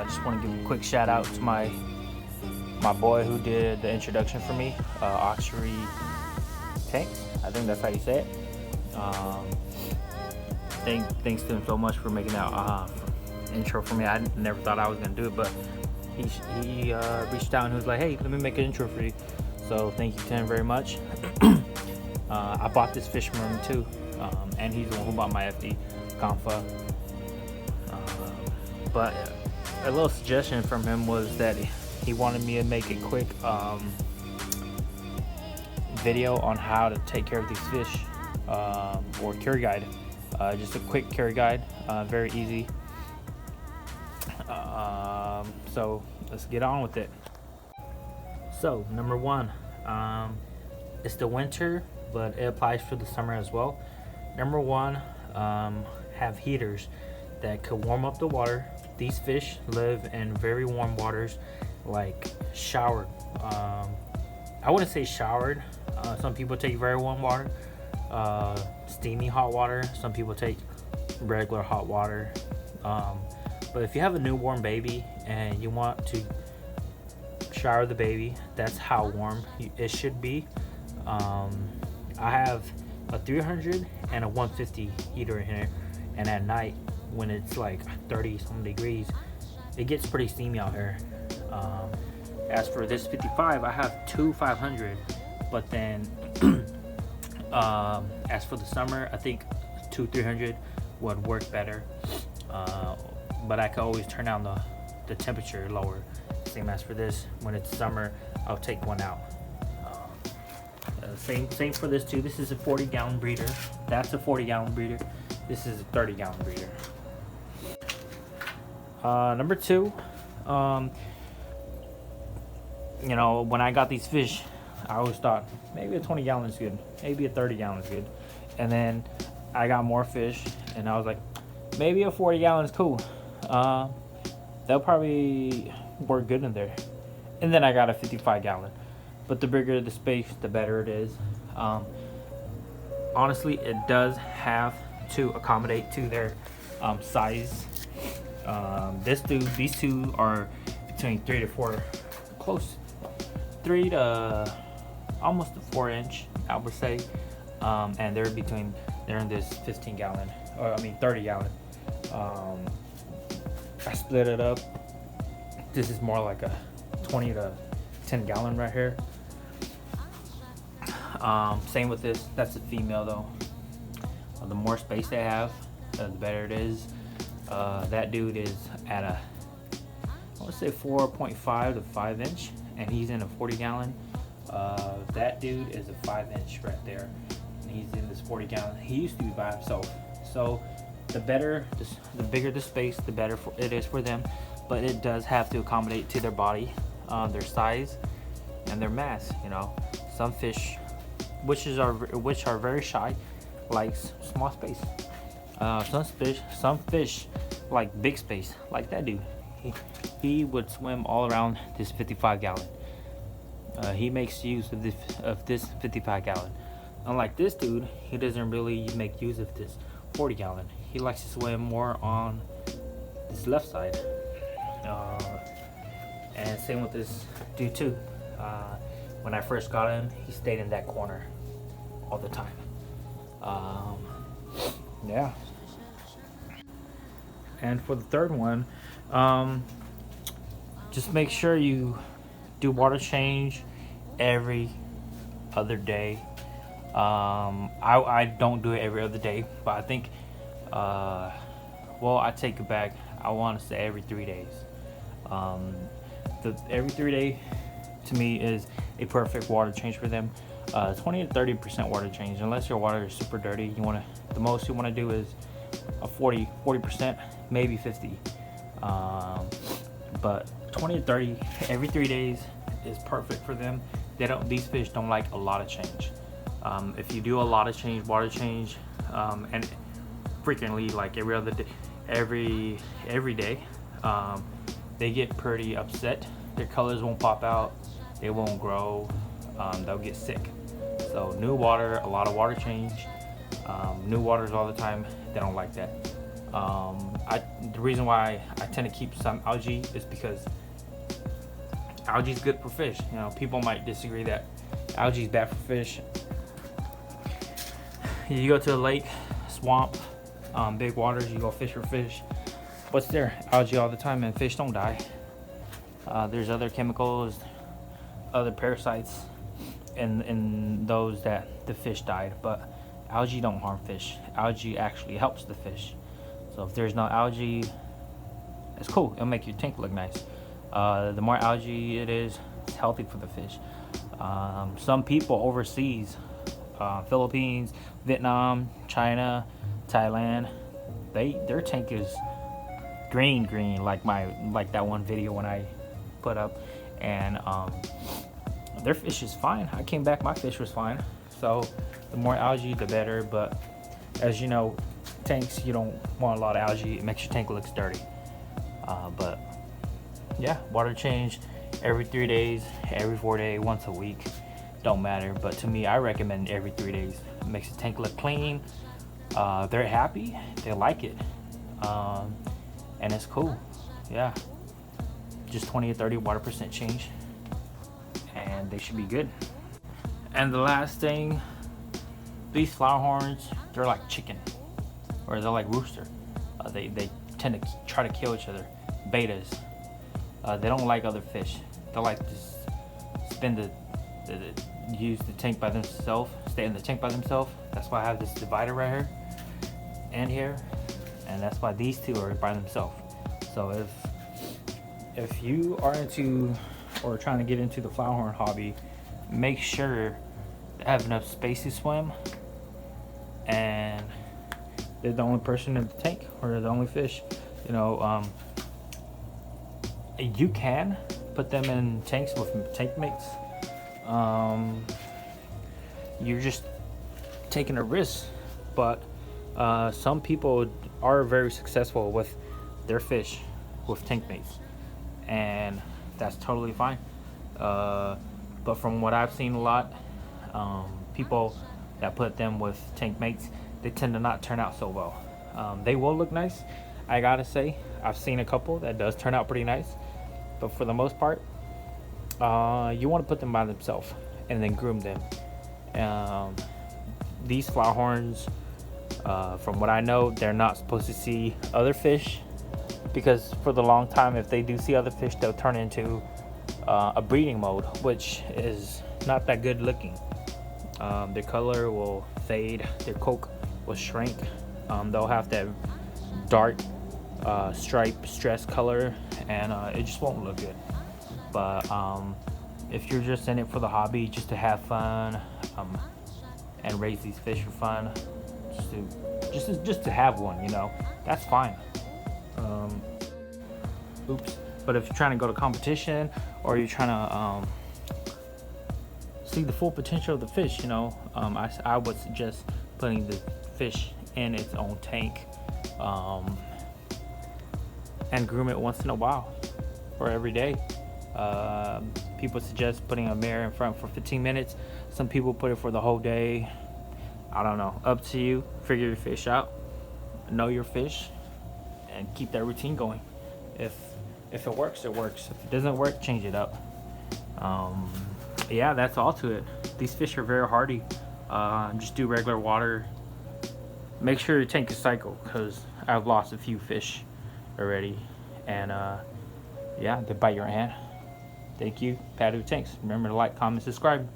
I just want to give a quick shout out to my boy who did the introduction for me, Oxery Tank. I think that's how you say it. Thanks to him so much for making that intro for me. I never thought I was gonna do it, but he reached out and he was like, "Hey, let me make an intro for you." So thank you to him very much. I bought this fish from him too, and he's the one who bought my FD Confa. But a little suggestion from him was that he wanted me to make a quick video on how to take care of these fish, or carry guide. Just a quick carry guide, very easy. So let's get on with it. So number one, it's the winter, but it applies for the summer as well. Number one, have heaters that could warm up the water. These fish live in very warm waters, like showered. I wouldn't say showered. Some people take very warm water, steamy hot water. Some people take regular hot water. But if you have a newborn baby and you want to shower the baby, that's how warm it should be. I have a 300 and a 150 heater in here, and at night when it's like 30 some degrees, it gets pretty steamy out here. As for this 55, I have two 500, but then as for the summer, I think two 300 would work better. But I can always turn down the temperature lower. Same as for this, when it's summer, I'll take one out. Same for this too. This is a 40-gallon breeder. That's a 40-gallon breeder. This is a 30-gallon breeder. Number two, you know, when I got these fish, I always thought maybe a 20-gallon is good, maybe a 30-gallon is good, and then I got more fish, and I was like, maybe a 40-gallon is cool. They'll probably work good in there. And then I got a 55-gallon. But the bigger the space, the better it is. Honestly, it does have to accommodate to their size. These two are between 3 to 4, close 3 to almost a 4-inch, I would say. And they're in this 15-gallon, or 30-gallon. I split it up. This is more like a 20 to 10-gallon right here. Same with this. That's a female though. The more space they have, the better it is. That dude is at I want to say 4.5 to 5 inch, and he's in a 40-gallon. That dude is a 5-inch right there, and he's in this 40-gallon. He used to be by himself. So the bigger the space, the better it is for them. But it does have to accommodate to their body, their size, and their mass. You know, some fish, which are very shy, like small space. Some fish like big space, like that dude. He would swim all around this 55-gallon. He makes use of this 55-gallon. Unlike this dude, he doesn't really make use of this 40-gallon. He likes to swim more on this left side. And same with this dude too. When I first got him, he stayed in that corner all the time. Yeah. And for the third one, just make sure you do water change every other day. I don't do it every other day, but I think I take it back. I want to say every 3 days. Every 3 day to me is a perfect water change for them. 20 to 30% water change, unless your water is super dirty. The most you want to do is a 40%, maybe 50. But 20 to 30 every 3 days is perfect for them. These fish don't like a lot of change. If you do a lot of water change, and frequently, like every other day, every day, they get pretty upset. Their colors won't pop out, they won't grow, they'll get sick. So new water, a lot of water change, new waters all the time, they don't like that. The reason why I tend to keep some algae is because algae is good for fish. You know, people might disagree that algae is bad for fish. You go to a lake, swamp, big waters, you go fish for fish. What's there? Algae all the time, and fish don't die. There's other chemicals, other parasites in those that the fish died, but algae don't harm fish. Algae actually helps the fish. So if there's no algae, it's cool. It'll make your tank look nice. The more algae it is, it's healthy for the fish. Some people overseas, Philippines, Vietnam, China, Thailand, their tank is green like that one video when I put up, and their fish is fine. I came back, my fish was fine. So the more algae, the better. But as you know, tanks, you don't want a lot of algae. It makes your tank look dirty. But yeah, water change every 3 days, every 4 days, once a week, don't matter. But to me, I recommend every 3 days. It makes the tank look clean. They're happy, they like it, and it's cool. Yeah, just 20 or 30 water percent change, and they should be good. And the last thing, these Flowerhorns, they're like chicken, or they're like rooster. They tend to try to kill each other. Betas, they don't like other fish. They like to use the tank by themselves, stay in the tank by themselves. That's why I have this divider right here and here, and that's why these two are by themselves. So if you are into or trying to get into the flowerhorn hobby, make sure they have enough space to swim, and they're the only person in the tank, or they're the only fish. You know, you can put them in tanks with tank mates. You're just taking a risk, but some people are very successful with their fish with tank mates, and that's totally fine. But from what I've seen a lot, people that put them with tank mates, they tend to not turn out so well. They will look nice, I gotta say. I've seen a couple that does turn out pretty nice, but for the most part, you want to put them by themselves and then groom them. These Flowerhorns, from what I know, they're not supposed to see other fish, because for the long time, if they do see other fish, they'll turn into a breeding mode, which is not that good looking. Their color will fade, their coat will shrink, they'll have that dark stripe stress color, and it just won't look good. But if you're just in it for the hobby, just to have fun, and raise these fish for fun, just to have one, you know, that's fine. But if you're trying to go to competition, or you're trying to see the full potential of the fish, you know, I would suggest putting the fish in its own tank, and groom it once in a while, or every day. People suggest putting a mirror in front for 15 minutes. Some people put it for the whole day. I don't know, up to you. Figure your fish out, know your fish, and keep that routine going. If it works, it works. If it doesn't work, change it up. Yeah, that's all to it. These fish are very hardy. Just do regular water. Make sure your tank is cycled, because I've lost a few fish already, and yeah, they bite your hand. Thank you, Padu Tanks. Remember to like, comment, subscribe.